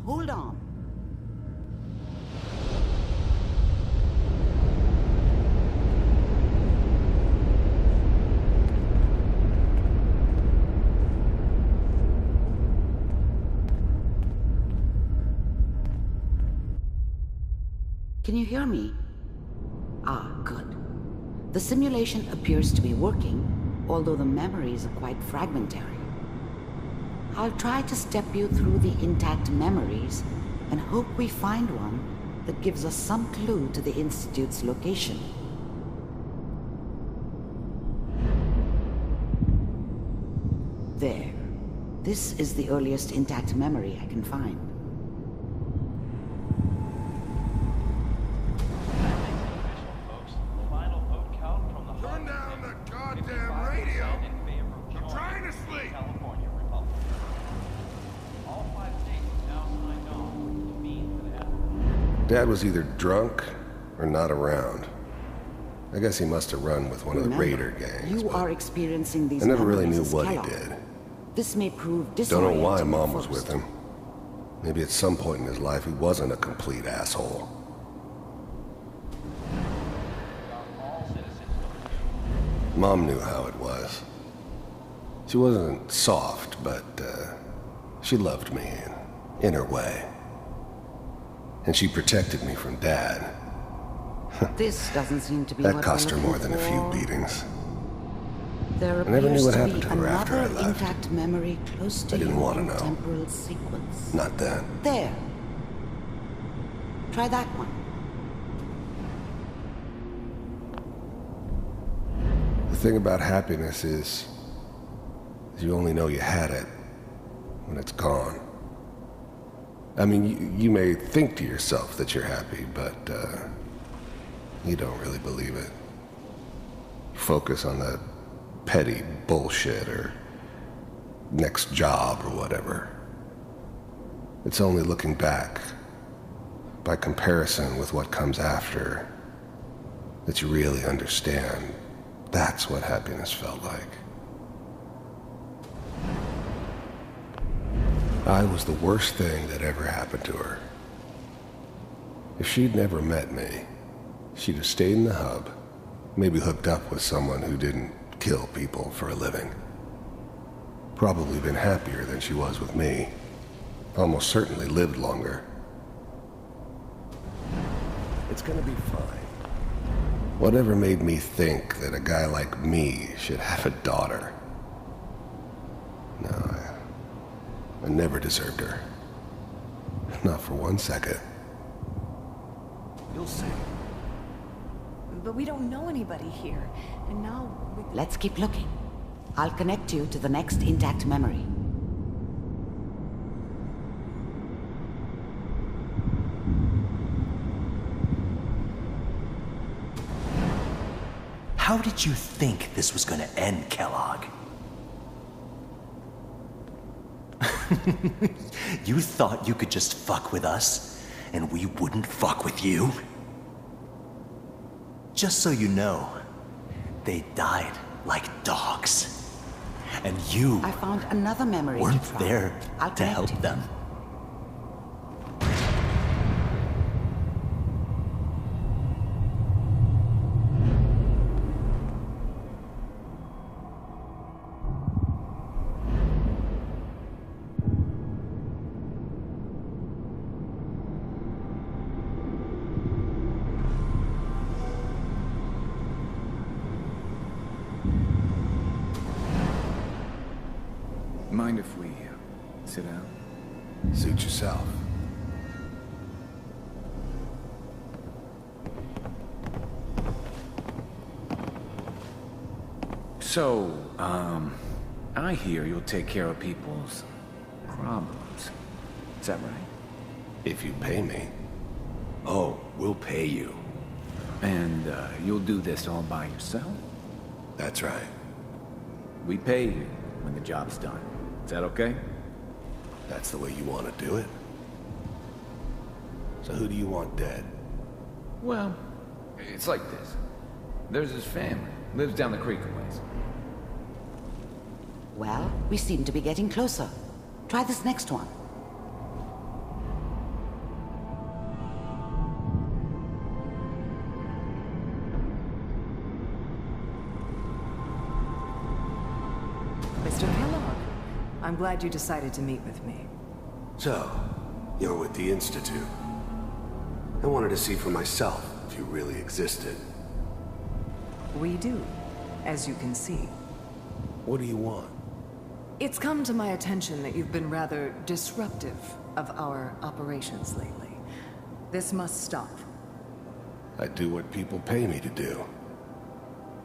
Hold on. Can you hear me? Ah, good. The simulation appears to be working, although the memories are quite fragmentary. I'll try to step you through the intact memories and hope we find one that gives us some clue to the Institute's location. There. This is the earliest intact memory I can find. Turn down the goddamn radio! I'm trying to sleep! Dad was either drunk or not around. I guess he must have run with one of the Raider gangs. You are experiencing these I never really knew memories as what he Kellog. did. This may prove disorienting. Don't know why Mom at was first. with him. Maybe at some point in his life he wasn't a complete asshole. Mom knew how it was. She wasn't soft, but she loved me in her way. And she protected me from Dad. This doesn't seem to be That what cost her we're more than a few looking for. beatings. There I never knew appears what to happened be to her after I another left. intact memory close to I didn't you want to in know. temporal sequence. Not then. There. Try that one. The thing about happiness is you only know you had it when it's gone. I mean, you may think to yourself that you're happy, but you don't really believe it. You focus on the petty bullshit or next job or whatever. It's only looking back, by comparison with what comes after, that you really understand that's what happiness felt like. I was the worst thing that ever happened to her. If she'd never met me, she'd have stayed in the hub, maybe hooked up with someone who didn't kill people for a living. Probably been happier than she was with me. Almost certainly lived longer. It's gonna be fine. Whatever made me think that a guy like me should have a daughter? No, I never deserved her. Not for 1 second. You'll see. But we don't know anybody here, and now we... Let's keep looking. I'll connect you to the next intact memory. How did you think this was gonna end, Kellogg? You thought you could just fuck with us, and we wouldn't fuck with you? Just so you know, they died like dogs. And you I found another memory weren't to try. there I'll to connect help you. them. Mind if we sit down? Suit yourself. So, I hear you'll take care of people's problems. Is that right? If you pay me. Oh, we'll pay you. And you'll do this all by yourself? That's right. We pay you when the job's done. Is that okay? That's the way you want to do it. So who do you want dead? Well, it's like this. There's his family. Lives down the creek a ways. Well, we seem to be getting closer. Try this next one. I'm glad you decided to meet with me. So, you're with the Institute. I wanted to see for myself if you really existed. We do, as you can see. What do you want? It's come to my attention that you've been rather disruptive of our operations lately. This must stop. I do what people pay me to do.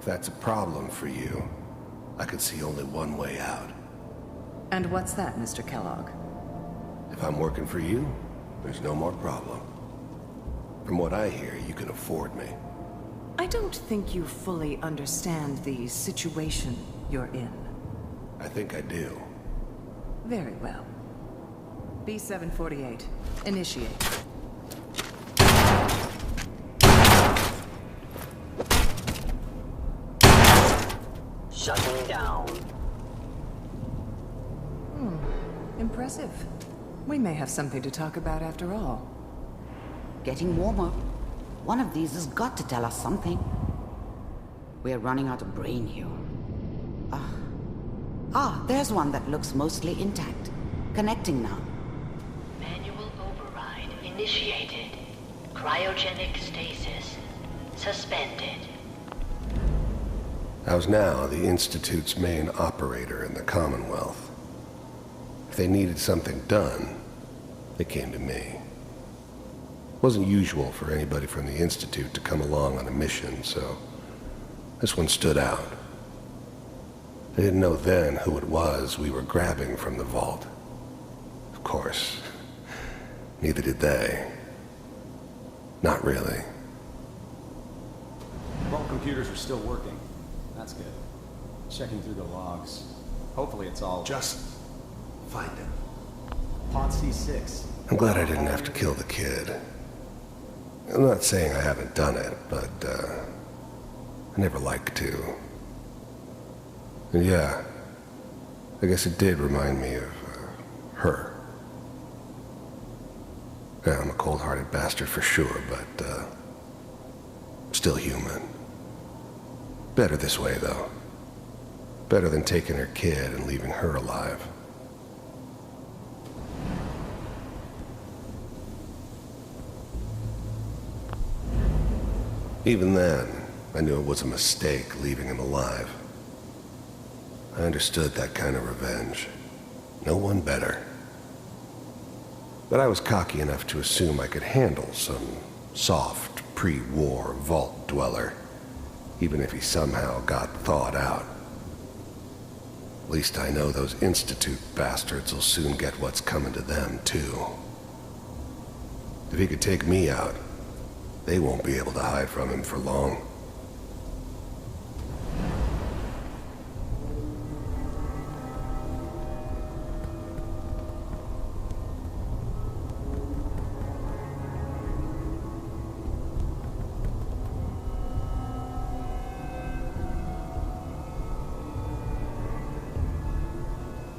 If that's a problem for you, I could see only one way out. And what's that, Mr. Kellogg? If I'm working for you, there's no more problem. From what I hear, you can afford me. I don't think you fully understand the situation you're in. I think I do. Very well. B-748, initiate. Shutting down. Impressive. We may have something to talk about after all. Getting warmer. One of these has got to tell us something. We're running out of brain here. There's one that looks mostly intact. Connecting now. Manual override initiated. Cryogenic stasis suspended. I was now the Institute's main operator in the Commonwealth. If they needed something done, they came to me. It wasn't usual for anybody from the Institute to come along on a mission, so this one stood out. I didn't know then who it was we were grabbing from the vault. Of course, neither did they. Not really. Vault computers are still working. That's good. Checking through the logs. Hopefully it's all... Just find him. Pod C6. I'm glad I didn't have to kill the kid. I'm not saying I haven't done it, but, I never liked to. And yeah, I guess it did remind me of, her. Yeah, I'm a cold-hearted bastard for sure, but, still human. Better this way, though. Better than taking her kid and leaving her alive. Even then, I knew it was a mistake leaving him alive. I understood that kind of revenge. No one better. But I was cocky enough to assume I could handle some soft, pre-war vault dweller, even if he somehow got thawed out. At least I know those Institute bastards will soon get what's coming to them, too. If he could take me out, they won't be able to hide from him for long.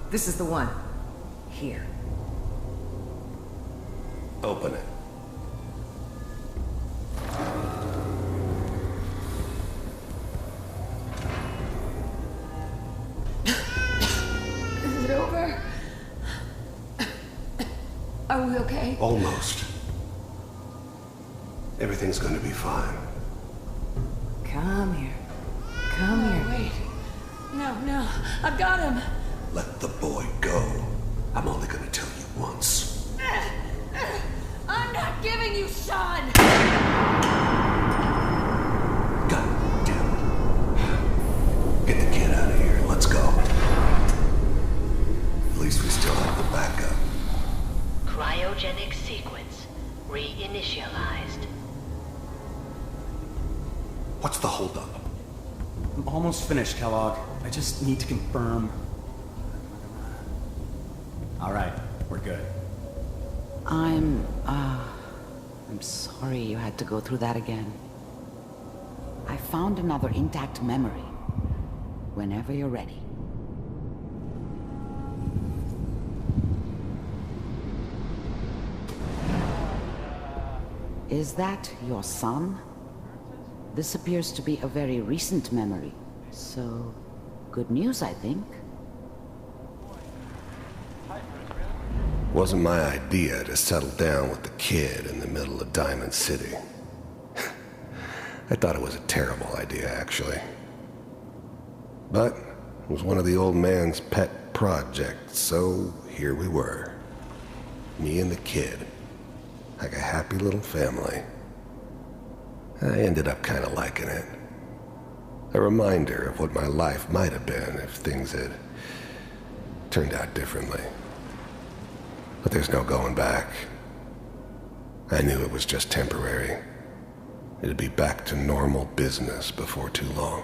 This is the one. Here. Open it. Is it over? Are we okay? Almost. Everything's gonna be fine. Come here. Come here. Wait. No. I've got him. Let the boy go. I'm only gonna tell you once. I'm not giving you Sean! God damn it. Get the kid out of here. Let's go. At least we still have the backup. Cryogenic sequence reinitialized. What's the holdup? I'm almost finished, Kellogg. I just need to confirm. All right, we're good. I'm sorry you had to go through that again. I found another intact memory. Whenever you're ready. Is that your son? This appears to be a very recent memory. So, good news, I think. Wasn't my idea to settle down with the kid in the middle of Diamond City. I thought it was a terrible idea, actually. But it was one of the old man's pet projects, so here we were. Me and the kid. Like a happy little family. I ended up kind of liking it. A reminder of what my life might have been if things had turned out differently. But there's no going back. I knew it was just temporary. It'd be back to normal business before too long.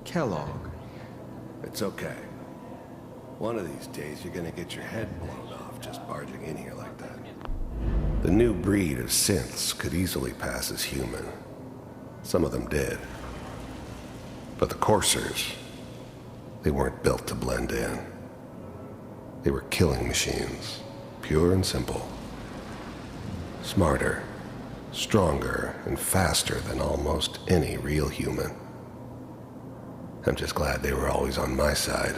Kellog. It's okay. One of these days you're gonna get your head blown off just barging in here like that. The new breed of synths could easily pass as human. Some of them did. But the coursers, they weren't built to blend in. They were killing machines, pure and simple. Smarter, stronger, and faster than almost any real human. I'm just glad they were always on my side.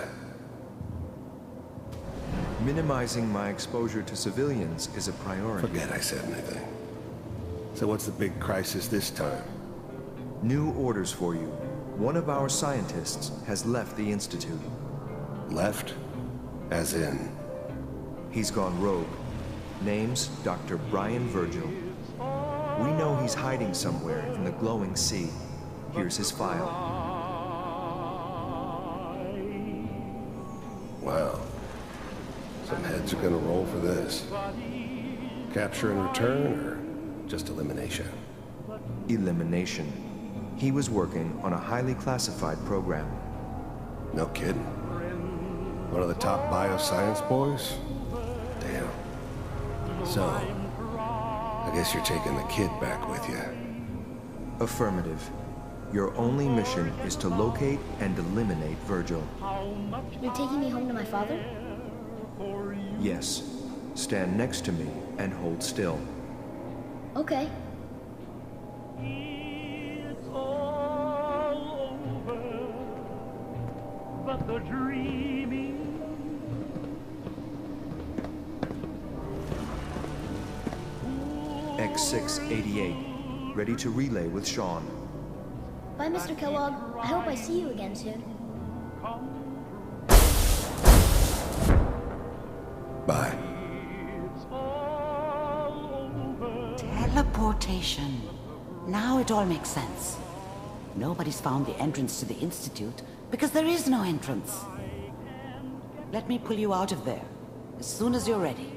Minimizing my exposure to civilians is a priority. Forget I said anything. So what's the big crisis this time? New orders for you. One of our scientists has left the Institute. Left? As in? He's gone rogue. Name's Dr. Brian Virgil. We know he's hiding somewhere in the glowing sea. Here's his file. Wow. Some heads are gonna roll for this. Capture and return, or just elimination? Elimination. He was working on a highly classified program. No kidding. One of the top bioscience boys? Damn. So, I guess you're taking the kid back with you. Affirmative. Your only mission is to locate and eliminate Virgil. You're taking me home to my father? Yes. Stand next to me and hold still. Okay. It's all over, but the dreaming. X688. Ready to relay with Sean. Bye, Mr. Kellogg. I hope I see you again soon. Bye. Teleportation. Now it all makes sense. Nobody's found the entrance to the Institute because there is no entrance. Let me pull you out of there as soon as you're ready.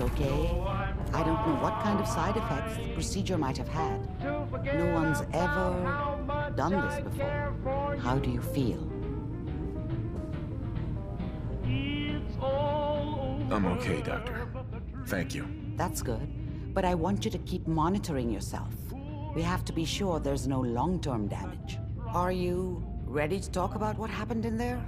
Okay? I don't know what kind of side effects the procedure might have had. No one's ever done this before. How do you feel? I'm okay, Doctor. Thank you. That's good. But I want you to keep monitoring yourself. We have to be sure there's no long-term damage. Are you ready to talk about what happened in there?